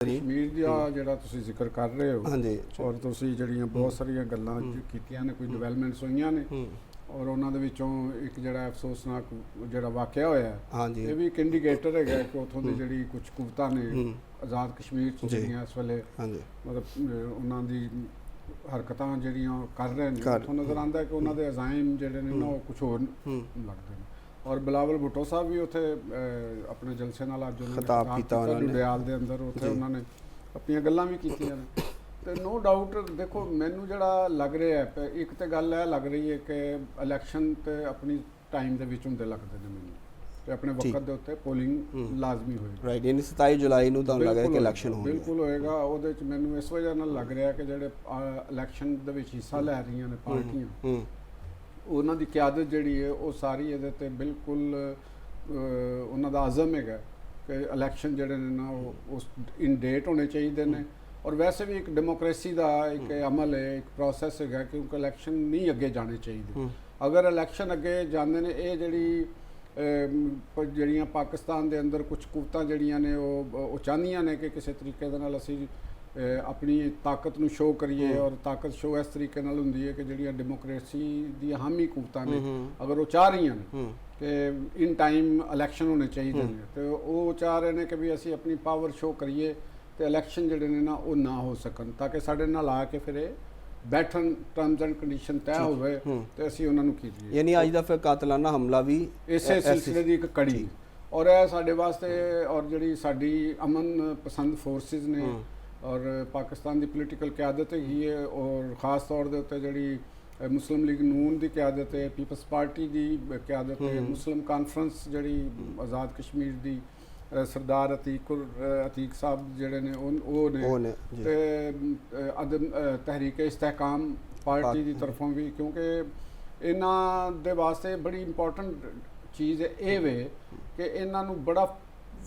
कश्मीर दा जिहड़ा तुसीं जिक्र कर रहे हो, हाँ जी, और तुसीं जिहड़ियां बहुत सारियां गल्लां कीतियां ने, कोई डिवेलपमेंट्स होईयां ने, और उन्हां दे विचों एक जिहड़ा अफसोसनाक जिहड़ा वाकया होया, हाँ जी, ये भी एक इंडीकेटर है कि उत्थों दी जिहड़ी कुछ कुवतां ने आज़ाद कश्मीर च जिहड़ियां इस वेले हाँ जी, मतलब उन्हां दी हरकतां जिहड़ियां कर रहे ने, उत्थों नज़र आंदा है कि उन्हां दे अज़ाइम जिहड़े ने ना ओह कुछ होर लगदे ने। और बिलावल भुट्टो साहब भी उत्थे अपने जलसे नाल अज उन्होंने खिताब कीता डुडियाल दे अंदर, उत्थे उन्होंने अपनियां गल्लां भी कीतियां ने। तो नो डाउट देखो मैनू जिहड़ा लग रहा है, एक तो गल है लग रही है कि इलैक्शन तो अपनी टाइम दे विच हुंदे लगदे ने मैनू, ते अपने वक्त दे उत्ते पोलिंग लाजमी होएगी। राइट, यानी 27 जुलाई नूं तुहानूं लग रहा है कि इलैक्शन होणगे। बिल्कुल होएगा। ਉਹਦੇ ਚ ਮੈਨੂੰ ਇਸ ਵਜ੍ਹਾ ਨਾਲ ਲੱਗ ਰਿਹਾ ਕਿ ਜਿਹੜੇ ਇਲੈਕਸ਼ਨ ਦੇ ਵਿੱਚ ਹਿੱਸਾ ਲੈ ਰਹੀਆਂ ਨੇ ਪਾਰਟੀਆਂ, ਉਹਨਾਂ ਦੀ ਕਿਆਦਤ ਜਿਹੜੀ ਹੈ ਉਹ ਸਾਰੀ ਇਹਦੇ ਤੇ ਬਿਲਕੁਲ ਉਹਨਾਂ ਦਾ ਆਜ਼ਮ ਹੈਗਾ ਕਿ ਇਲੈਕਸ਼ਨ ਜਿਹੜੇ ਨੇ ਨਾ ਉਹ ਉਸ ਇਨ ਡੇਟ ਹੋਣੇ ਚਾਹੀਦੇ ਨੇ। ਔਰ ਵੈਸੇ ਵੀ ਇੱਕ ਡੈਮੋਕ੍ਰੇਸੀ ਦਾ ਇੱਕ ਅਮਲ ਹੈ, ਇੱਕ ਪ੍ਰੋਸੈਸ ਹੈਗਾ, ਕਿਉਂਕਿ ਇਲੈਕਸ਼ਨ ਨਹੀਂ ਅੱਗੇ ਜਾਣੇ ਚਾਹੀਦੇ। ਅਗਰ ਇਲੈਕਸ਼ਨ ਅੱਗੇ ਜਾਂਦੇ ਨੇ, ਇਹ ਜਿਹੜੀ ਜਿਹੜੀਆਂ ਪਾਕਿਸਤਾਨ ਦੇ ਅੰਦਰ ਕੁਝ ਕੁਵਤਾਂ ਜਿਹੜੀਆਂ ਨੇ ਉਹ ਚਾਹੁੰਦੀਆਂ ਨੇ ਕਿ ਕਿਸੇ ਤਰੀਕੇ ਦੇ ਨਾਲ ਅਸੀਂ ਆਪਣੀ ਤਾਕਤ ਨੂੰ ਸ਼ੋਅ ਕਰੀਏ, ਔਰ ਤਾਕਤ ਸ਼ੋਅ ਇਸ ਤਰੀਕੇ ਨਾਲ ਹੁੰਦੀ ਹੈ ਕਿ ਜਿਹੜੀਆਂ ਡੈਮੋਕ੍ਰੇਸੀ ਦੀਆਂ ਹਾਮੀ ਕੁਵਤਾਂ ਨੇ, ਅਗਰ ਉਹ ਚਾਹ ਰਹੀਆਂ ਨੇ ਕਿ ਇਨ ਟਾਈਮ ਇਲੈਕਸ਼ਨ ਹੋਣੇ ਚਾਹੀਦੇ ਨੇ, ਤੇ ਉਹ ਚਾਹ ਰਹੇ ਨੇ ਕਿ ਵੀ ਅਸੀਂ ਆਪਣੀ ਪਾਵਰ ਸ਼ੋਅ ਕਰੀਏ ਤੇ ਇਲੈਕਸ਼ਨ ਜਿਹੜੇ ਨੇ ਨਾ ਉਹ ਨਾ ਹੋ ਸਕਣ, ਤਾਂ ਕਿ ਸਾਡੇ ਨਾਲ ਆ ਕੇ ਫਿਰ ਇਹ ਬੈਠਣ, ਟਰਮਸ ਐਂਡ ਕੰਡੀਸ਼ਨ ਤੈਅ ਹੋਵੇ ਤੇ ਅਸੀਂ ਉਹਨਾਂ ਨੂੰ ਕੀਤੀਏ। ਯਾਨੀ ਅੱਜ ਦਾ ਫਿਰ ਕਾਤਲਾਨਾ ਹਮਲਾ ਵੀ ਇਸੇ ਸਿਲਸਿਲੇ ਦੀ ਇੱਕ ਕੜੀ, ਔਰ ਇਹ ਸਾਡੇ ਵਾਸਤੇ ਔਰ ਜਿਹੜੀ ਸਾਡੀ ਅਮਨ ਪਸੰਦ ਫੋਰਸਿਸ ਨੇ ਔਰ ਪਾਕਿਸਤਾਨ ਦੀ ਪੋਲੀਟੀਕਲ ਕਿਆਦਤ ਹੈਗੀ ਹੈ, ਔਰ ਖਾਸ ਤੌਰ ਦੇ ਉੱਤੇ ਜਿਹੜੀ ਮੁਸਲਿਮ ਲੀਗ ਨੂਨ ਦੀ ਕਿਆਦਤ ਹੈ, ਪੀਪਲਸ ਪਾਰਟੀ ਦੀ ਕਿਆਦਤ ਹੈ, ਮੁਸਲਿਮ ਕਾਨਫਰੰਸ ਜਿਹੜੀ ਆਜ਼ਾਦ ਕਸ਼ਮੀਰ ਦੀ ਸਰਦਾਰ ਅਤੀਕ ਸਾਹਿਬ ਜਿਹੜੇ ਨੇ ਉਹ ਨੇ, ਤੇ ਤਹਿਰੀਕ ਇਸਤਹਿਕਾਮ ਪਾਰਟੀ ਦੀ ਤਰਫੋਂ ਵੀ, ਕਿਉਂਕਿ ਇਹਨਾਂ ਦੇ ਵਾਸਤੇ ਬੜੀ ਇੰਪੋਰਟੈਂਟ ਚੀਜ਼ ਇਹ ਵੇ ਕਿ ਇਹਨਾਂ ਨੂੰ ਬੜਾ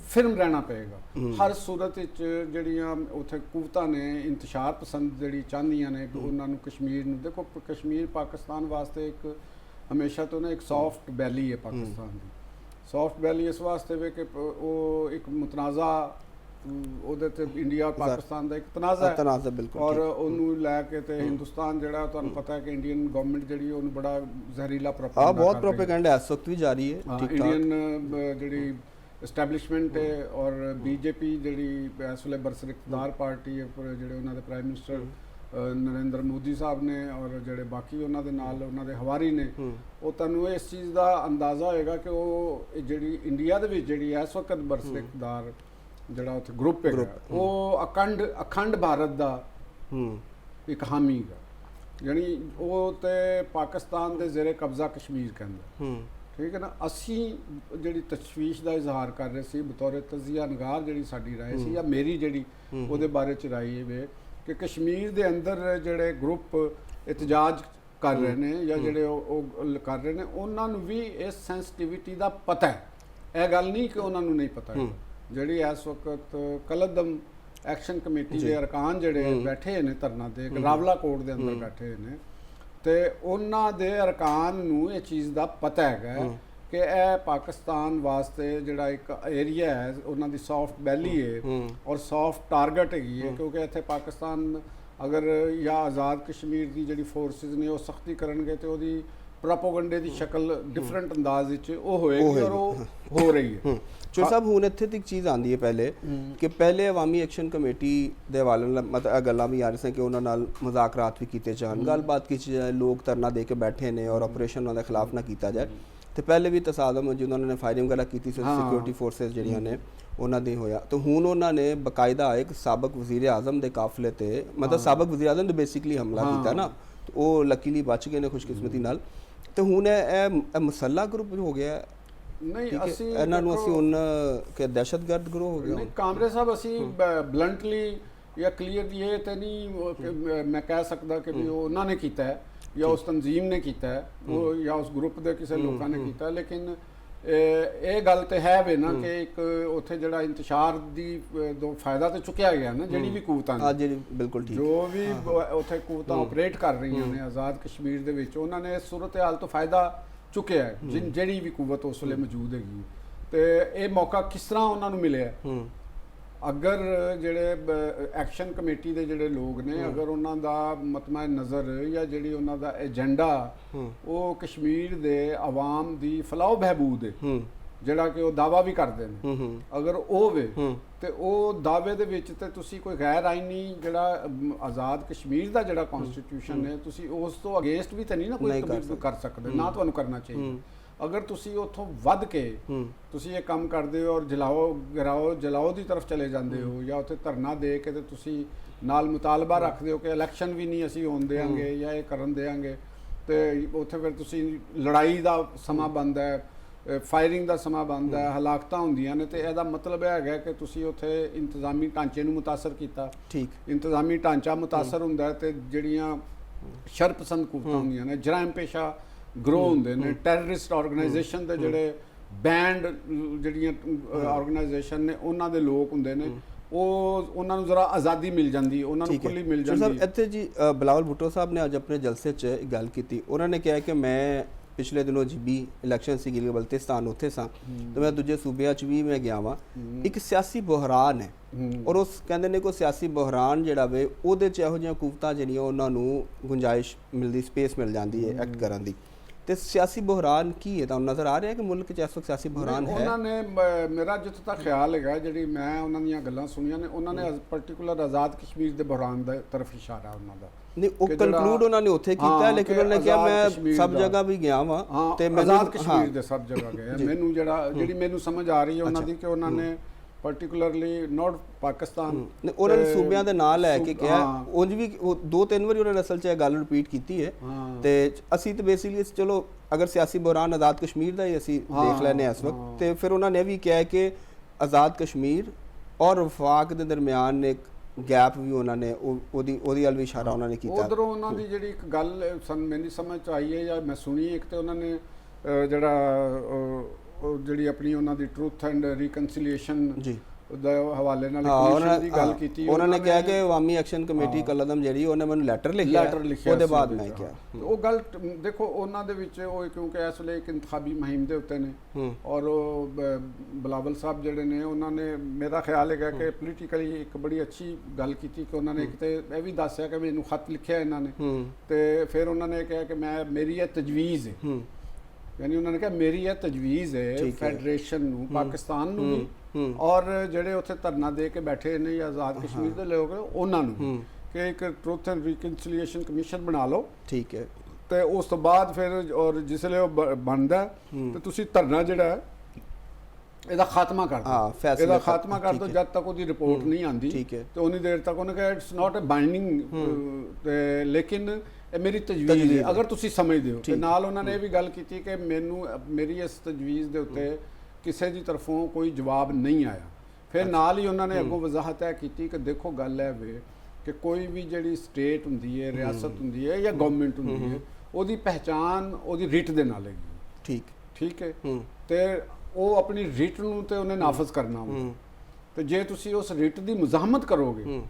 ਫਿਰਮ ਰਹਿਣਾ ਪਏਗਾ ਹਰ ਸੂਰਤ ਵਿੱਚ। ਜਿਹੜੀਆਂ ਉੱਥੇ ਕੁਵਤਾਂ ਨੇ ਇੰਤਸ਼ਾਰ ਪਸੰਦ ਜਿਹੜੀ ਚਾਹੁੰਦੀਆਂ ਨੇ ਕਿ ਉਹਨਾਂ ਨੂੰ ਕਸ਼ਮੀਰ ਨੂੰ, ਦੇਖੋ ਕਸ਼ਮੀਰ ਪਾਕਿਸਤਾਨ ਵਾਸਤੇ ਇੱਕ ਹਮੇਸ਼ਾ ਤੋਂ ਨਾ ਇੱਕ ਸੌਫਟ ਵੈਲੀ ਹੈ ਪਾਕਿਸਤਾਨ ਦੀ। ਸੌਫਟ ਵੈਲੀ ਇਸ ਵਾਸਤੇ ਵੇ ਕਿ ਉਹ ਇੱਕ ਮੁਤਨਾਜ਼ਾ ਉਹਦੇ ਤੇ ਇੰਡੀਆ ਔਰ ਪਾਕਿਸਤਾਨ ਦਾ ਇੱਕ ਤਨਾਜ਼ਾ ਹੈ, ਔਰ ਉਹਨੂੰ ਲੈ ਕੇ ਤੇ ਹਿੰਦੁਸਤਾਨ ਜਿਹੜਾ ਤੁਹਾਨੂੰ ਪਤਾ ਹੈ ਕਿ ਇੰਡੀਅਨ ਗਵਰਨਮੈਂਟ ਜਿਹੜੀ ਉਹਨੂੰ ਬੜਾ ਜ਼ਹਿਰੀਲਾ ਬਹੁਤ ਪ੍ਰੋਪੇਗੈਂਡਾ ਇਸ ਵਕਤ ਵੀ ਜਾਰੀ ਹੈ। ਇੰਡੀਅਨ ਜਿਹੜੀ एस्टैबलिशमेंट है और बीजेपी जी इस वे बरसरिकदार पार्टी है, जोड़े उन्होंने प्राइम मिनिस्टर नरेंद्र मोदी साहब ने और जोड़े बाकी उन्होंने हवारी ने, वो तू इस चीज़ का अंदाज़ा होएगा कि वो जी इंडिया जी इस वक्त बरसरिकदार जोड़ा उत्थे ग्रुप है वो अखंड भारत का एक हामी है, यानी वो तो पाकिस्तान के जेरे कब्जा कश्मीर कहता, ठीक है ना। असी जी तशवीश का इजहार कर रहे थे बतौर तजिया नगार जी साड़ी राय सी, या मेरी जी वो बारे च राय वे कि कश्मीर के अंदर जोड़े ग्रुप एहतजाज कर रहे हैं या जोड़े कर रहे हैं, उन्होंने भी इस सेंसिटिविटी का पता है। यह गल नहीं कि उन्होंने नहीं पता है। जी इस वक्त कलदम एक्शन कमेटी के अरकान जोड़े बैठे ने धरना दे रावला कोट के अंदर बैठे ने, तो उन्होंने अरकान नूं ये चीज़ का पता है कि यह पाकिस्तान वास्ते जिहड़ा एक एरिया है उन्होंने सॉफ्ट वैली है और सॉफ्ट टारगेट हैगी है, क्योंकि इत्थे पाकिस्तान अगर या आज़ाद कश्मीर की जिहड़ी फोर्सिस ने वो सख्ती करनगे तो वो प्रोपोगंडे की शक्ल डिफरेंट अंदाज होएगी और वो हो रही है। चो साहब हुण इत्थे तक चीज़ आती है पहले कि पहले अवामी एक्शन कमेटी के हवाले मतलब गल्लां भी आ रही कि उन्हां नाल मुज़ाकरात भी कीते जाण, गलबात की जाए, लोग धरना दे के बैठे ने और ऑपरेशन उन्हां दे खिलाफ ना किया जाए। तो पहले भी तसादम जो उन्होंने फायरिंग वगैरह की सिक्योरिटी फोर्सेस जिहड़ियां ने उन्हां दे होया, तो हुण उन्होंने बकायदा एक साबक वज़ीर आज़म के काफले ते मतलब साबक वज़ीर आज़म तो बेसिकली हमला किया ना, तो वो लकीली बच गए ने खुशकिस्मती नाल। तो हुण मसला ग्रुप हो गया नहीं, असी दहशतगर्द ग्रोह हो गया। कामरे साहब असी ब्लंटली या क्लीयर ये तो नहीं मैं कह सकता कि भी उन्होंने किया है या उस तंजीम ने किया है वो या उस ग्रुप के किसी लोगों ने किया, लेकिन ये गल तो है वे ना कि एक उत्थे जिहड़ा इंतशार दी दो फायदा तो चुकया गया ना, जिहड़ी भी कुवतां बिल्कुल ठीक जो भी उत्थे कुवतां ऑपरेट कर रही ने आज़ाद कश्मीर दे विच, उन्होंने सूरत हाल तो फायदा चुकया है जिहड़ी भी कुवत उस वेले मौजूद हैगी। तो ये मौका किस तरह उन्होंने मिले ਅਗਰ ਜਿਹੜੇ ਐਕਸ਼ਨ ਕਮੇਟੀ ਦੇ ਜਿਹੜੇ ਲੋਕ ਨੇ ਅਗਰ ਉਹਨਾਂ ਦਾ ਮਤਮਾ ਨਜ਼ਰ ਜਾਂ ਜਿਹੜੀ ਉਹਨਾਂ ਦਾ ਏਜੰਡਾ ਉਹ ਕਸ਼ਮੀਰ ਦੇ ਆਵਾਮ ਦੀ ਫਲਾਹ ਬਹਿਬੂਦ ਹੈ ਜਿਹੜਾ ਕਿ ਉਹ ਦਾਵਾ ਵੀ ਕਰਦੇ ਨੇ ਅਗਰ ਉਹ ਹੋਵੇ ਤੇ ਉਹ ਦਾਅਵੇ ਦੇ ਵਿੱਚ ਤੇ ਤੁਸੀਂ ਕੋਈ ਗੈਰ ਆਈਨੀ ਜਿਹੜਾ ਆਜ਼ਾਦ ਕਸ਼ਮੀਰ ਦਾ ਜਿਹੜਾ ਕਨਸਟੀਟਿਊਸ਼ਨ ਹੈ ਤੁਸੀਂ ਉਸ ਤੋਂ ਅਗੇਂਸਟ ਵੀ ਤਾਂ ਨਹੀਂ ਨਾ ਕੋਈ ਕਰ ਸਕਦੇ ਨਾ ਤੁਹਾਨੂੰ ਕਰਨਾ ਚਾਹੀਦਾ ਅਗਰ ਤੁਸੀਂ ਉੱਥੋਂ ਵੱਧ ਕੇ ਤੁਸੀਂ ਇਹ ਕੰਮ ਕਰਦੇ ਹੋ ਔਰ ਜਲਾਓ ਦੀ ਤਰਫ ਚਲੇ ਜਾਂਦੇ ਹੋ ਜਾਂ ਉੱਥੇ ਧਰਨਾ ਦੇ ਕੇ ਤੇ ਤੁਸੀਂ ਨਾਲ ਮੁਤਾਲਬਾ ਰੱਖਦੇ ਹੋ ਕਿ ਇਲੈਕਸ਼ਨ ਵੀ ਨਹੀਂ ਅਸੀਂ ਹੋਣ ਦੇਵਾਂਗੇ ਜਾਂ ਇਹ ਕਰਨ ਦੇਵਾਂਗੇ ਤੇ ਉੱਥੇ ਫਿਰ ਤੁਸੀਂ ਲੜਾਈ ਦਾ ਸਮਾਂ ਬਣਦਾ ਹੈ ਫਾਇਰਿੰਗ ਦਾ ਸਮਾਂ ਬਣਦਾ ਹੈ ਹਲਾਕਤਾਂ ਹੁੰਦੀਆਂ ਨੇ ਤੇ ਇਹਦਾ ਮਤਲਬ ਇਹ ਹੈਗਾ ਕਿ ਤੁਸੀਂ ਉੱਥੇ ਇੰਤਜ਼ਾਮੀ ਢਾਂਚੇ ਨੂੰ ਮੁਤਾਸਰ ਕੀਤਾ ਠੀਕ ਇੰਤਜ਼ਾਮੀ ਢਾਂਚਾ ਮੁਤਾਸਰ ਹੁੰਦਾ ਹੈ ਤੇ ਜਿਹੜੀਆਂ ਸ਼ਰਪਸੰਦ ਕੁਵਤਾਂ ਹੁੰਦੀਆਂ ਨੇ ਜਰਾਇਮ ਪੇਸ਼ਾ ਗਰੋ ਹੁੰਦੇ ਨੇ ਟੈਰਰਿਸਟ ਆਰਗੇਨਾਈਜੇਸ਼ਨ ਦੇ ਜਿਹੜੇ ਬੈਂਡ ਜਿਹੜੀਆਂ ਆਰਗੇਨਾਈਜੇਸ਼ਨ ਨੇ ਉਹਨਾਂ ਦੇ ਲੋਕ ਹੁੰਦੇ ਨੇ ਉਹਨਾਂ ਨੂੰ ਜ਼ਰਾ ਆਜ਼ਾਦੀ ਮਿਲ ਜਾਂਦੀ ਉਹਨਾਂ ਨੂੰ ਖੁੱਲੀ ਮਿਲ ਜਾਂਦੀ ਸਰ ਇੱਥੇ ਜੀ ਬਿਲਾਵਲ ਭੁੱਟੋ ਸਾਹਿਬ ਨੇ ਅੱਜ ਆਪਣੇ ਜਲਸੇ 'ਚ ਇੱਕ ਗੱਲ ਕੀਤੀ ਉਹਨਾਂ ਨੇ ਕਿਹਾ ਕਿ ਮੈਂ ਪਿਛਲੇ ਦਿਨੋਂ GB ਇਲੈਕਸ਼ਨ ਸੀ ਗਿਲਗਿਤ ਬਲਤਿਸਤਾਨ ਉੱਥੇ ਸਾਂ ਤੇ ਮੈਂ ਦੂਜੇ ਸੂਬਿਆਂ 'ਚ ਵੀ ਮੈਂ ਗਿਆ ਵਾਂ ਇੱਕ ਸਿਆਸੀ ਬੁਹਰਾਨ ਹੈ ਔਰ ਉਸ ਕਹਿੰਦੇ ਨੇ ਕੋਈ ਸਿਆਸੀ ਬੁਹਰਾਨ ਜਿਹੜਾ ਵੇ ਉਹਦੇ 'ਚ ਇਹੋ ਜਿਹੀਆਂ ਕੁਵਤਾਂ ਜਿਹੜੀਆਂ ਉਹਨਾਂ ਨੂੰ ਗੁੰਜਾਇਸ਼ ਮਿਲਦੀ ਸਪੇਸ ਮਿਲ ਜਾਂਦੀ ਹੈ ਐਕਟ ਕਰਨ ਦੀ ਤੇ ਸਿਆਸੀ ਬੁਹਰਾਨ ਕੀ ਹੈ ਤੁਹਾਨੂੰ ਨਜ਼ਰ ਆ ਰਿਹਾ ਕਿ ਮੁਲਕ 'ਚ ਇਸ ਵਕਤ ਸਿਆਸੀ ਬੁਹਰਾਨ ਹੈ ਉਹਨਾਂ ਨੇ ਮੇਰਾ ਜਿੱਥੇ ਤੱਕ ਖਿਆਲ ਹੈਗਾ ਜਿਹੜੀ ਮੈਂ ਉਹਨਾਂ ਦੀਆਂ ਗੱਲਾਂ ਸੁਣੀਆਂ ਨੇ ਉਹਨਾਂ ਨੇ ਪਾਰਟੀਕੂਲਰ ਆਜ਼ਾਦ ਕਸ਼ਮੀਰ ਦੇ ਬੁਹਰਾਨ ਦਾ ਤਰਫ ਇਸ਼ਾਰਾ ਉਹਨਾਂ ਦਾ ਨਹੀਂ ਉਹ ਕਨਕਲੂਡ ਉਹਨਾਂ ਨੇ ਉੱਥੇ ਕੀਤਾ ਲੇਕਿਨ ਉਹਨਾਂ ਨੇ ਕਿਹਾ ਮੈਂ ਸਭ ਜਗ੍ਹਾ ਵੀ ਗਿਆ ਵਾਂ ਤੇ ਆਜ਼ਾਦ ਕਸ਼ਮੀਰ ਦੇ ਸਭ ਜਗ੍ਹਾ ਗਏ ਮੈਨੂੰ ਜਿਹੜੀ ਮੈਨੂੰ ਸਮਝ ਆ ਰਹੀ ਹੈ ਉਹਨਾਂ ਦੀ ਕਿ ਉਹਨਾਂ ਨੇ ਪਾਰਟਿਕੂਲਰਲੀ ਨਾਟ ਪਾਕਿਸਤਾਨ ਉਹਨਾਂ ਨੇ ਸੂਬਿਆਂ ਦੇ ਨਾਂ ਲੈ ਕੇ ਕਿਹਾ ਉਂਝ ਵੀ 2-3 ਵਾਰੀ ਉਹਨਾਂ ਨੇ ਅਸਲ 'ਚ ਇਹ ਗੱਲ ਰਿਪੀਟ ਕੀਤੀ ਹੈ ਤੇ ਅਸੀਂ ਤਾਂ ਬੇਸਿਕਲੀ ਚਲੋ ਅਗਰ ਸਿਆਸੀ ਬੁਹਰਾਨ ਆਜ਼ਾਦ ਕਸ਼ਮੀਰ ਦਾ ਹੀ ਅਸੀਂ ਦੇਖ ਲੈਂਦੇ ਇਸ ਵਕਤ ਤੇ ਫਿਰ ਉਹਨਾਂ ਨੇ ਵੀ ਕਿਹਾ ਕਿ ਆਜ਼ਾਦ ਕਸ਼ਮੀਰ ਔਰ ਵਫਾਕ ਦੇ ਦਰਮਿਆਨ ਇੱਕ ਗੈਪ ਵੀ ਉਹਨਾਂ ਨੇ ਉਹਦੀ ਵੱਲ ਵੀ ਇਸ਼ਾਰਾ ਉਹਨਾਂ ਨੇ ਕੀਤਾ ਉਧਰੋਂ ਉਹਨਾਂ ਦੀ ਜਿਹੜੀ ਇੱਕ ਗੱਲ ਮੈਨੂੰ ਸਮਝ ਚ ਆਈ ਹੈ ਜਾਂ ਮੈਂ ਸੁਣੀ ਇੱਕ ਤੇ ਉਹਨਾਂ ਨੇ ਜਿਹੜਾ ਜਿਹੜੀ ਆਪਣੀ ਉਹਨਾਂ ਦੀ ਟਰੂਥ ਐਂਡ ਰੀਕਨਸੀਲੀਏਸ਼ਨ ਜੀ ਦਾ ਹਵਾਲੇ ਨਾਲ ਕਮਿਸ਼ਨ ਦੀ ਗੱਲ ਕੀਤੀ ਉਹਨਾਂ ਨੇ ਕਿਹਾ ਕਿ ਅਵਾਮੀ ਐਕਸ਼ਨ ਕਮੇਟੀ ਕਲਦਮ ਜਿਹੜੀ ਉਹਨੇ ਮੈਨੂੰ ਲੈਟਰ ਲਿਖਿਆ ਉਹਦੇ ਬਾਅਦ ਮੈਂ ਕਿਹਾ ਉਹ ਗੱਲ ਦੇਖੋ ਉਹਨਾਂ ਦੇ ਵਿੱਚ ਉਹ ਕਿਉਂਕਿ ਇਸ ਵੇਲੇ ਇੱਕ ਇੰਤਖਾਬੀ ਮੁਹਿੰਮ ਦੇ ਉੱਤੇ ਨੇ ਔਰ ਉਹ ਬਿਲਾਵਲ ਸਾਹਿਬ ਜਿਹੜੇ ਨੇ ਉਹਨਾਂ ਨੇ ਮੇਰਾ ਖਿਆਲ ਹੈਗਾ ਕਿ ਪੋਲੀਟੀਕਲੀ ਇੱਕ ਬੜੀ ਅੱਛੀ ਗੱਲ ਕੀਤੀ ਕਿ ਉਹਨਾਂ ਨੇ ਇੱਕ ਤੇ ਇਹ ਵੀ ਦੱਸਿਆ ਕਿ ਮੈਨੂੰ ਖਤ ਲਿਖਿਆ ਇਹਨਾਂ ਨੇ ਤੇ ਫਿਰ ਉਹਨਾਂ ਨੇ ਕਿਹਾ ਕਿ ਮੇਰੀ ਇਹ ਤਜਵੀਜ਼ ਹੈ ਯਾਨੀ ਉਹਨਾਂ ਨੇ ਕਿਹਾ ਮੇਰੀ ਇਹ ਤਜਵੀਜ਼ ਹੈ ਫੈਡਰੇਸ਼ਨ ਨੂੰ ਪਾਕਿਸਤਾਨ ਨੂੰ ਵੀ ਔਰ ਜਿਹੜੇ ਉੱਥੇ ਧਰਨਾ ਦੇ ਕੇ ਬੈਠੇ ਨੇ ਆਜ਼ਾਦ ਕਸ਼ਮੀਰ ਦੇ ਲੋਕ ਉਹਨਾਂ ਨੂੰ ਕਿ ਇੱਕ ਟਰੂਥ ਐਂਡ ਰੀਕਨਸੀਲੀਏਸ਼ਨ ਕਮਿਸ਼ਨ ਬਣਾ ਲਓ ਠੀਕ ਹੈ ਤੇ ਉਸ ਤੋਂ ਬਾਅਦ ਫਿਰ ਔਰ ਜਿਸ ਵੇਲੇ ਉਹ ਬਣਦਾ ਤੇ ਤੁਸੀਂ ਧਰਨਾ ਜਿਹੜਾ ਇਹਦਾ ਖਾਤਮਾ ਕਰ ਦਿਓ ਇਹਦਾ ਖਾਤਮਾ ਕਰ ਦਿਓ ਜਦ ਤੱਕ ਉਹਦੀ ਰਿਪੋਰਟ ਨਹੀਂ ਆਂਦੀ ਤੇ ਉਨੀ ਦੇਰ ਤੱਕ ਉਹਨੇ ਕਿਹਾ ਇਟਸ ਨਾਟ ਅ ਬਾਈਂਡਿੰਗ ਤੇ ਲੇਕਿਨ ਇਹ ਮੇਰੀ ਤਜਵੀਜ਼ ਹੈ ਅਗਰ ਤੁਸੀਂ ਸਮਝਦੇ ਹੋ ਤੇ ਨਾਲ ਉਹਨਾਂ ਨੇ ਇਹ ਵੀ ਗੱਲ ਕੀਤੀ ਕਿ ਮੇਰੀ ਇਸ ਤਜਵੀਜ਼ ਦੇ ਉੱਤੇ ਕਿਸੇ ਦੀ ਤਰਫੋਂ ਕੋਈ ਜਵਾਬ ਨਹੀਂ ਆਇਆ ਫਿਰ ਨਾਲ ਹੀ ਉਹਨਾਂ ਨੇ ਅੱਗੋਂ ਵਜ਼ਾਹਤ ਇਹ ਕੀਤੀ ਕਿ ਦੇਖੋ ਗੱਲ ਹੈ ਵੇ ਕਿ ਕੋਈ ਵੀ ਜਿਹੜੀ ਸਟੇਟ ਹੁੰਦੀ ਹੈ ਰਿਆਸਤ ਹੁੰਦੀ ਹੈ ਜਾਂ ਗਵਰਨਮੈਂਟ ਹੁੰਦੀ ਹੈ ਉਹਦੀ ਪਹਿਚਾਨ ਉਹਦੀ ਰਿਟ ਦੇ ਨਾਲ ਹੈਗੀ ਠੀਕ ਹੈ ਤੇ ਉਹ ਆਪਣੀ ਰਿਟ ਨੂੰ ਤੇ ਉਹਨੇ ਨਾਫਜ਼ ਕਰਨਾ ਤੇ ਜੇ ਤੁਸੀਂ ਉਸ ਰਿਟ ਦੀ ਮੁਜ਼ਾਹਮਤ ਕਰੋਗੇ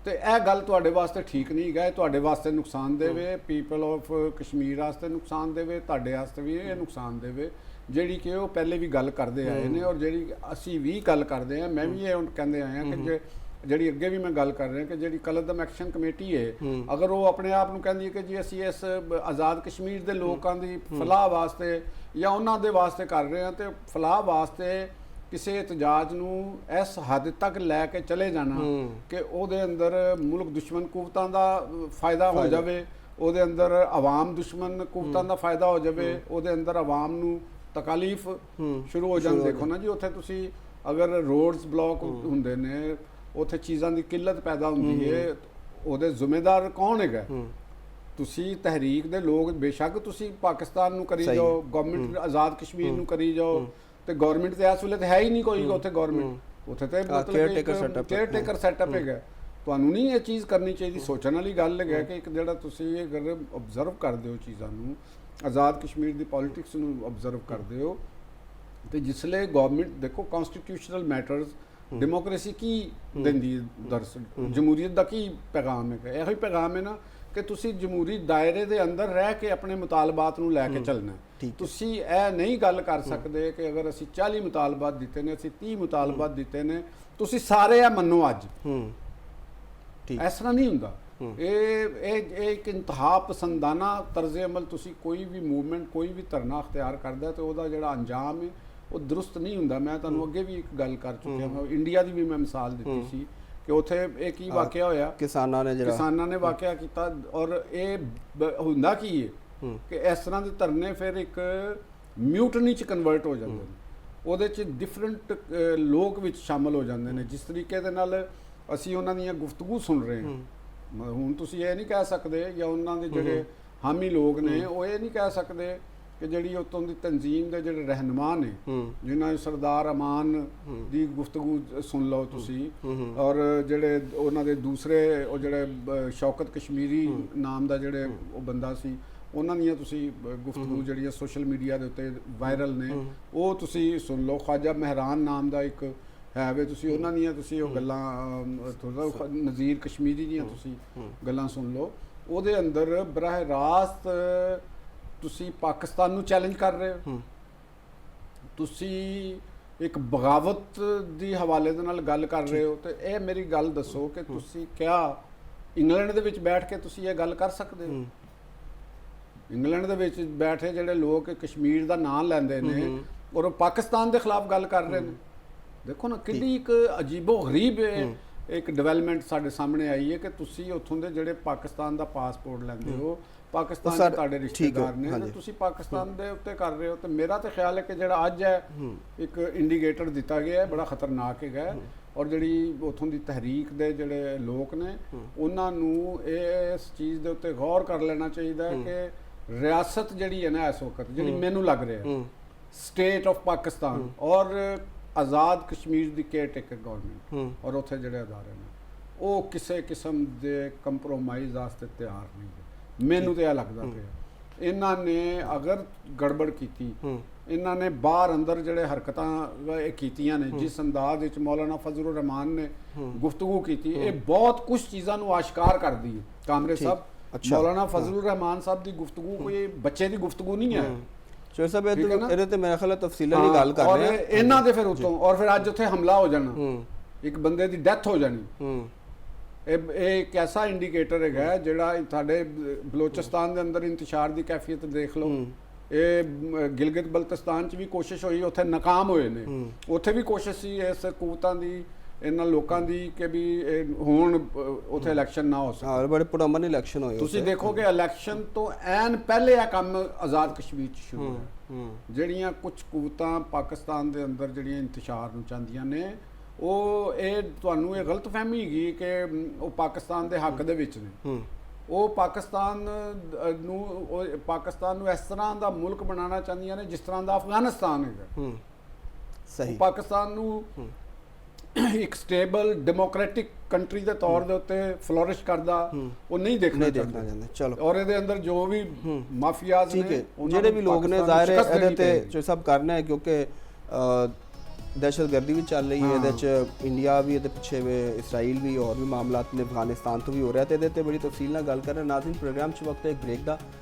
ਤੇ ਇਹ ਗੱਲ ਤੁਹਾਡੇ ਵਾਸਤੇ ਠੀਕ ਨਹੀਂ ਹੈ ਤੁਹਾਡੇ ਵਾਸਤੇ ਨੁਕਸਾਨ ਦੇਵੇ ਪੀਪਲ ਆਫ ਕਸ਼ਮੀਰ ਵਾਸਤੇ ਨੁਕਸਾਨ ਦੇਵੇ ਤੁਹਾਡੇ ਵਾਸਤੇ ਵੀ ਇਹ ਨੁਕਸਾਨ ਦੇਵੇ ਜਿਹੜੀ ਕਿ ਉਹ ਪਹਿਲੇ ਵੀ ਗੱਲ ਕਰਦੇ ਆਏ ਨੇ ਔਰ ਜਿਹੜੀ ਅਸੀਂ ਵੀ ਗੱਲ ਕਰਦੇ ਆ ਮੈਂ ਵੀ ਇਹ ਕਹਿੰਦੇ ਆਏ ਆ ਕਿ ਜਿਹੜੀ ਅੱਗੇ ਵੀ ਮੈਂ ਗੱਲ ਕਰ ਰਿਹਾ ਕਿ ਜਿਹੜੀ ਕਲਦਮ ਐਕਸ਼ਨ ਕਮੇਟੀ ਹੈ ਅਗਰ ਉਹ ਆਪਣੇ ਆਪ ਨੂੰ ਕਹਿੰਦੀ ਹੈ ਕਿ ਜੀ ਅਸੀਂ ਇਸ ਆਜ਼ਾਦ ਕਸ਼ਮੀਰ ਦੇ ਲੋਕਾਂ ਦੀ ਫਲਾਹ ਵਾਸਤੇ ਜਾਂ ਉਹਨਾਂ ਦੇ ਵਾਸਤੇ ਕਰ ਰਹੇ ਹਾਂ ਤੇ ਫਲਾਹ ਵਾਸਤੇ ਕਿਸੇ ਇਤਜਾਜ ਨੂੰ ਇਸ ਹੱਦ ਤੱਕ ਲੈ ਕੇ ਚਲੇ ਜਾਣਾ ਕਿ ਉਹਦੇ ਅੰਦਰ ਮੁਲਕ ਦੁਸ਼ਮਣ ਕੁਵਤਾਂ ਦਾ ਫਾਇਦਾ ਹੋ ਜਾਵੇ ਉਹਦੇ ਅੰਦਰ ਆਵਾਮ ਦੁਸ਼ਮਣ ਕੁਵਤਾਂ ਦਾ ਫਾਇਦਾ ਹੋ ਜਾਵੇ ਉਹਦੇ ਅੰਦਰ ਆਵਾਮ ਨੂੰ ਤਕਾਲੀਫ ਸ਼ੁਰੂ ਹੋ ਜਾਣ ਦੇਖੋ ਨਾ ਜੀ ਉੱਥੇ ਤੁਸੀਂ ਅਗਰ ਰੋਡਸ ਬਲੌਕ ਹੁੰਦੇ ਨੇ ਉੱਥੇ ਚੀਜ਼ਾਂ ਦੀ ਕਿੱਲਤ ਪੈਦਾ ਹੁੰਦੀ ਹੈ ਉਹਦੇ ਜ਼ਿੰਮੇਦਾਰ ਕੌਣ ਹੈਗਾ ਤੁਸੀਂ ਤਹਿਰੀਕ ਦੇ ਲੋਕ ਬੇਸ਼ੱਕ ਤੁਸੀਂ ਪਾਕਿਸਤਾਨ ਨੂੰ ਕਰੀ ਜਾਓ ਗਵਰਨਮੈਂਟ ਆਜ਼ਾਦ ਕਸ਼ਮੀਰ ਨੂੰ ਕਰੀ ਜਾਓ ਤੇ ਗਵਰਨਮੈਂਟ ਤੇ ਇਸ ਵੇਲੇ ਤਾਂ ਹੈ ਹੀ ਨਹੀਂ ਕੋਈ ਉੱਥੇ ਗਵਰਨਮੈਂਟ ਉੱਥੇ ਤੇ ਮਤਲਬ ਕੇਅਰ ਟੇਕਰ ਸੈਟਅਪ ਹੈਗਾ ਤੁਹਾਨੂੰ ਨਹੀਂ ਇਹ ਚੀਜ਼ ਕਰਨੀ ਚਾਹੀਦੀ ਸੋਚਣ ਵਾਲੀ ਗੱਲ ਹੈਗਾ ਕਿ ਇੱਕ ਜਿਹੜਾ ਤੁਸੀਂ ਅਗਰ ਆਬਜ਼ਰਵ ਕਰਦੇ ਹੋ ਚੀਜ਼ਾਂ ਨੂੰ ਆਜ਼ਾਦ ਕਸ਼ਮੀਰ ਦੀ ਪੋਲਿਟਿਕਸ ਨੂੰ ਆਬਜ਼ਰਵ ਕਰਦੇ ਹੋ ਤੇ ਜਿਸਲੇ ਗਵਰਨਮੈਂਟ ਦੇਖੋ ਕਨਸਟੀਟਿਊਸ਼ਨਲ ਮੈਟਰਸ ਡੈਮੋਕ੍ਰੇਸੀ ਕੀ ਦਿੰਦੀ ਦਰਅਸਲ ਜਮਹੂਰੀਅਤ ਦਾ ਕੀ ਪੈਗਾਮ ਹੈ ਇਹੋ ਹੀ ਪੈਗਾਮ ਹੈ ਨਾ ਕਿ ਤੁਸੀਂ ਜਮਹੂਰੀ ਦਾਇਰੇ ਦੇ ਅੰਦਰ ਰਹਿ ਕੇ ਆਪਣੇ ਮੁਤਾਲਬਾਤ ਨੂੰ ਲੈ ਕੇ ਚੱਲਣਾ ਹੈ। ਤੁਸੀਂ ਇਹ ਨਹੀਂ ਗੱਲ ਕਰ ਸਕਦੇ ਕਿ ਅਗਰ ਅਸੀਂ 40 ਮੁਤਾਲਬਾਤ ਦਿੱਤੇ ਨੇ, ਅਸੀਂ 30 ਮੁਤਾਲਬਾਤ ਦਿੱਤੇ ਨੇ, ਤੁਸੀਂ ਸਾਰੇ ਇਹ ਮੰਨੋ ਅੱਜ। ਇਸ ਤਰ੍ਹਾਂ ਨਹੀਂ ਹੁੰਦਾ। ਇਹ ਇੱਕ ਇੰਤਹਾ ਪਸੰਦਾਨਾ ਤਰਜ਼ ਅਮਲ, ਤੁਸੀਂ ਕੋਈ ਵੀ ਮੂਵਮੈਂਟ, ਕੋਈ ਵੀ ਧਰਨਾ ਅਖਤਿਆਰ ਕਰਦਾ ਤੇ ਉਹਦਾ ਜਿਹੜਾ ਅੰਜਾਮ ਹੈ ਉਹ ਦਰੁਸਤ ਨਹੀਂ ਹੁੰਦਾ। ਮੈਂ ਤੁਹਾਨੂੰ ਅੱਗੇ ਵੀ ਇੱਕ ਗੱਲ ਕਰ ਚੁੱਕਿਆ ਹਾਂ, ਇੰਡੀਆ ਦੀ ਵੀ ਮੈਂ ਮਿਸਾਲ ਦਿੱਤੀ ਸੀ ਕਿ ਉੱਥੇ ਇਹ ਕੀ ਵਾਕਿਆ ਹੋਇਆ, ਕਿਸਾਨਾਂ ਨੇ ਵਾਕਿਆ ਕੀਤਾ। ਔਰ ਇਹ ਹੁੰਦਾ ਕੀ ਹੈ ਕਿ ਇਸ ਤਰ੍ਹਾਂ ਦੇ ਧਰਨੇ ਫਿਰ ਇੱਕ ਮਿਊਟਨੀ ਚ ਕਨਵਰਟ ਹੋ ਜਾਂਦੇ ਨੇ, ਉਹਦੇ ਚ ਡਿਫਰੈਂਟ ਲੋਕ ਵਿੱਚ ਸ਼ਾਮਲ ਹੋ ਜਾਂਦੇ ਨੇ। ਜਿਸ ਤਰੀਕੇ ਦੇ ਨਾਲ ਅਸੀਂ ਉਹਨਾਂ ਦੀਆਂ ਗੁਫ਼ਤਗੂ ਸੁਣ ਰਹੇ ਹਾਂ, ਹੁਣ ਤੁਸੀਂ ਇਹ ਨਹੀਂ ਕਹਿ ਸਕਦੇ, ਜਾਂ ਉਹਨਾਂ ਦੇ ਜਿਹੜੇ ਹਾਮੀ ਲੋਕ ਨੇ ਉਹ ਇਹ ਨਹੀਂ ਕਹਿ ਸਕਦੇ ਕਿ ਜਿਹੜੀ ਉੱਥੋਂ ਦੀ ਤਨਜ਼ੀਮ ਦੇ ਜਿਹੜੇ ਰਹਿਨੁਮਾ ਨੇ, ਜਿਨ੍ਹਾਂ ਸਰਦਾਰ ਅਮਾਨ ਦੀ ਗੁਫ਼ਤਗੂ ਸੁਣ ਲਓ ਤੁਸੀਂ, ਔਰ ਜਿਹੜੇ ਉਹਨਾਂ ਦੇ ਦੂਸਰੇ ਉਹ ਜਿਹੜੇ ਸ਼ੌਕਤ ਕਸ਼ਮੀਰੀ ਨਾਮ ਦਾ ਜਿਹੜੇ ਉਹ ਬੰਦਾ ਸੀ, ਉਹਨਾਂ ਦੀਆਂ ਤੁਸੀਂ ਗੁਫ਼ਤਗੂ ਜਿਹੜੀਆਂ ਸੋਸ਼ਲ ਮੀਡੀਆ ਦੇ ਉੱਤੇ ਵਾਇਰਲ ਨੇ ਉਹ ਤੁਸੀਂ ਸੁਣ ਲਓ। ख्वाजा ਮਹਿਰਾਨ ਨਾਮ ਦਾ ਇੱਕ ਹੈ ਵੇ, ਤੁਸੀਂ ਉਹਨਾਂ ਦੀਆਂ ਤੁਸੀਂ ਉਹ ਗੱਲਾਂ, ਨਜ਼ੀਰ ਕਸ਼ਮੀਰੀ ਦੀਆਂ ਤੁਸੀਂ ਗੱਲਾਂ ਸੁਣ ਲਓ। ਉਹਦੇ ਅੰਦਰ ਬਰਾਹ ਰਾਸਤ ਤੁਸੀਂ ਪਾਕਿਸਤਾਨ ਨੂੰ ਚੈਲੰਜ ਕਰ ਰਹੇ ਹੋ, ਤੁਸੀਂ ਇੱਕ ਬਗਾਵਤ ਦੀ ਹਵਾਲੇ ਦੇ ਨਾਲ ਗੱਲ ਕਰ ਰਹੇ ਹੋ। ਤੇ ਇਹ ਮੇਰੀ ਗੱਲ ਦੱਸੋ ਕਿ ਤੁਸੀਂ ਕਿਆ ਇੰਗਲੈਂਡ ਦੇ ਵਿੱਚ ਬੈਠ ਕੇ ਤੁਸੀਂ ਇਹ ਗੱਲ ਕਰ ਸਕਦੇ ਹੋ? ਇੰਗਲੈਂਡ ਦੇ ਵਿੱਚ ਬੈਠੇ ਜਿਹੜੇ ਲੋਕ ਕਸ਼ਮੀਰ ਦਾ ਨਾਂ ਲੈਂਦੇ ਨੇ ਔਰ ਉਹ ਪਾਕਿਸਤਾਨ ਦੇ ਖਿਲਾਫ ਗੱਲ ਕਰ ਰਹੇ ਨੇ। ਦੇਖੋ ਨਾ ਕਿੰਨੀ ਇੱਕ ਅਜੀਬੋ ਗਰੀਬ ਇੱਕ ਡਿਵੈਲਪਮੈਂਟ ਸਾਡੇ ਸਾਹਮਣੇ ਆਈ ਹੈ ਕਿ ਤੁਸੀਂ ਉੱਥੋਂ ਦੇ ਜਿਹੜੇ ਪਾਕਿਸਤਾਨ ਦਾ ਪਾਸਪੋਰਟ ਲੈਂਦੇ ਹੋ, ਪਾਕਿਸਤਾਨ ਦੇ ਤੁਹਾਡੇ ਰਿਸ਼ਤੇਦਾਰ ਨੇ, ਤੁਸੀਂ ਪਾਕਿਸਤਾਨ ਦੇ ਉੱਤੇ ਕਰ ਰਹੇ ਹੋ। ਤੇ ਮੇਰਾ ਤਾਂ ਖਿਆਲ ਹੈ ਕਿ ਜਿਹੜਾ ਅੱਜ ਹੈ ਇੱਕ ਇੰਡੀਕੇਟਰ ਦਿੱਤਾ ਗਿਆ ਹੈ, ਬੜਾ ਖਤਰਨਾਕ ਹੈਗਾ। ਔਰ ਜਿਹੜੀ ਉੱਥੋਂ ਦੀ ਤਹਿਰੀਕ ਦੇ ਜਿਹੜੇ ਲੋਕ ਨੇ ਉਹਨਾਂ ਨੂੰ ਇਸ ਚੀਜ਼ ਦੇ ਉੱਤੇ ਗੌਰ ਕਰ ਲੈਣਾ ਚਾਹੀਦਾ ਹੈ ਕਿ ਰਿਆਸਤ ਜਿਹੜੀ ਹੈ ਨਾ ਇਸ ਵਕਤ ਜਿਹੜੀ ਮੈਨੂੰ ਲੱਗ ਰਿਹਾ ਸਟੇਟ ਆਫ ਪਾਕਿਸਤਾਨ ਔਰ ਆਜ਼ਾਦ ਕਸ਼ਮੀਰ ਦੀ ਕੇਅਰਟੇਕਰ ਗਵਰਨਮੈਂਟ ਔਰ ਉੱਥੇ ਜਿਹੜੇ ਅਦਾਰੇ ਨੇ ਉਹ ਕਿਸੇ ਕਿਸਮ ਦੇ ਕੰਪਰੋਮਾਈਜ਼ ਵਾਸਤੇ ਤਿਆਰ ਨਹੀਂ ਹੈ। ਮੈਨੂੰ ਤਾਂ ਇਹ ਲੱਗਦਾ ਪਿਆ ਇਹਨਾਂ ਨੇ ਅਗਰ ਗੜਬੜ ਕੀਤੀ, ਇਹਨਾਂ ਨੇ ਬਾਹਰ ਅੰਦਰ ਜਿਹੜੇ ਹਰਕਤਾਂ ਇਹ ਕੀਤੀਆਂ ਨੇ, ਜਿਸ ਅੰਦਾਜ਼ ਵਿੱਚ ਮੌਲਾਨਾ ਫਜ਼ਲੁਰ ਰਹਿਮਾਨ ਨੇ ਗੁਫ਼ਤਗੂ ਕੀਤੀ, ਇਹ ਬਹੁਤ ਕੁਝ ਚੀਜ਼ਾਂ ਨੂੰ ਆਸ਼ਕਾਰ ਕਰਦੀ ਹੈ। ਕਾਮਰੇ ਸਾਹਿਬ, ਮੌਲਾਨਾ ਫਜ਼ਲੁਰ ਰਹਿਮਾਨ ਸਾਹਿਬ ਦੀ ਗੁਫ਼ਤਗੂ ਕੋਈ ਬੱਚੇ ਦੀ ਗੁਫ਼ਤਗੂ ਨਹੀਂ ਹੈ। ਚੋਰ ਸਾਹਿਬ ਇਹਦੇ ਤੇ ਮੇਰੇ ਖਿਆਲ ਤਫਸੀਲਾਂ ਦੀ ਗੱਲ ਕਰ ਰਹੇ ਹਾਂ ਇਹਨਾਂ ਦੇ ਫਿਰ ਉਤੋਂ ਔਰ ਫਿਰ ਅੱਜ ਉੱਥੇ ਹਮਲਾ ਹੋ ਜਾਣਾ, ਇੱਕ ਬੰਦੇ ਦੀ ਡੈਥ ਹੋ ਜਾਣੀ। ਇਹ ਇੱਕ ਐਸਾ ਇੰਡੀਕੇਟਰ ਹੈਗਾ ਜਿਹੜਾ ਸਾਡੇ ਬਲੋਚਿਸਤਾਨ ਦੇ ਅੰਦਰ ਇੰਤਸ਼ਾਰ ਦੀ ਕੈਫੀਅਤ ਦੇਖ ਲਓ। ਇਹ ਗਿਲਗਿਤ ਬਲਤਿਸਤਾਨ 'ਚ ਵੀ ਕੋਸ਼ਿਸ਼ ਹੋਈ, ਉੱਥੇ ਨਾਕਾਮ ਹੋਏ ਨੇ। ਉੱਥੇ ਵੀ ਕੋਸ਼ਿਸ਼ ਸੀ ਇਸ ਹਕੂਮਤਾਂ ਦੀ, ਇਹਨਾਂ ਲੋਕਾਂ ਦੀ ਕਿ ਵੀ ਹੁਣ ਉੱਥੇ ਇਲੈਕਸ਼ਨ ਨਾ ਹੋ ਸਕੇ। ਬੜੇ ਪੁਰਅਮਨ ਇਲੈਕਸ਼ਨ ਹੋਏ। ਤੁਸੀਂ ਦੇਖੋਗੇ ਇਲੈਕਸ਼ਨ ਤੋਂ ਐਨ ਪਹਿਲੇ ਇਹ ਕੰਮ ਆਜ਼ਾਦ ਕਸ਼ਮੀਰ 'ਚ ਸ਼ੁਰੂ ਹੋਇਆ। ਜਿਹੜੀਆਂ ਕੁਝ ਕੂਵਤਾਂ ਪਾਕਿਸਤਾਨ ਦੇ ਅੰਦਰ ਜਿਹੜੀਆਂ ਇੰਤਸ਼ਾਰ ਨੂੰ ਚਾਹੁੰਦੀਆਂ ਨੇ, ਉਹ ਇਹ ਤੁਹਾਨੂੰ ਇਹ ਗਲਤਫਹਿਮੀ ਹੈਗੀ ਕਿ ਉਹ ਪਾਕਿਸਤਾਨ ਦੇ ਹੱਕ ਦੇ ਵਿੱਚ ਨੇ। ਉਹ ਪਾਕਿਸਤਾਨ ਨੂੰ ਇਸ ਤਰ੍ਹਾਂ ਦਾ ਮੁਲਕ ਬਣਾਉਣਾ ਚਾਹੁੰਦੀਆਂ ਨੇ ਜਿਸ ਤਰ੍ਹਾਂ ਦਾ ਅਫਗਾਨਿਸਤਾਨ ਹੈਗਾ। ਸਹੀ, ਪਾਕਿਸਤਾਨ ਨੂੰ ਇੱਕ ਸਟੇਬਲ ਡੈਮੋਕ੍ਰੈਟਿਕ ਕੰਟਰੀ ਦੇ ਤੌਰ ਦੇ ਉੱਤੇ ਫਲੋਰਿਸ਼ ਕਰਦਾ ਉਹ ਨਹੀਂ ਦੇਖਣਾ ਚਾਹੁੰਦੇ। ਚਲੋ, ਔਰ ਇਹਦੇ ਅੰਦਰ ਜੋ ਵੀ ਮਾਫੀਆਜ਼ ਨੇ, ਜਿਹੜੇ ਵੀ ਲੋਕ ਨੇ, ਜ਼ਾਹਿਰ ਹੈ ਇਹਦੇ ਤੇ ਜੋ ਸਭ ਕਰਨਾ ਹੈ ਕਿਉਂਕਿ ਦਹਿਸ਼ਤਗਰਦੀ ਵੀ ਚੱਲ ਰਹੀ ਹੈ, ਇਹਦੇ 'ਚ ਇੰਡੀਆ ਵੀ ਇਹਦੇ ਪਿੱਛੇ ਵੇ, ਇਸਰਾਈਲ ਵੀ, ਹੋਰ ਵੀ ਮਾਮਲਾਤ ਨੇ, ਅਫਗਾਨਿਸਤਾਨ ਤੋਂ ਵੀ ਹੋ ਰਿਹਾ। ਤੇ ਇਹਦੇ ਤੇ ਬੜੀ ਤਫਸੀਲ ਨਾਲ ਗੱਲ ਕਰ ਰਹੇ। ਨਾਜ਼ਰੀਨ, ਪ੍ਰੋਗਰਾਮ 'ਚ ਵਕਤ ਹੈ ਇੱਕ ਬ੍ਰੇਕ ਦਾ।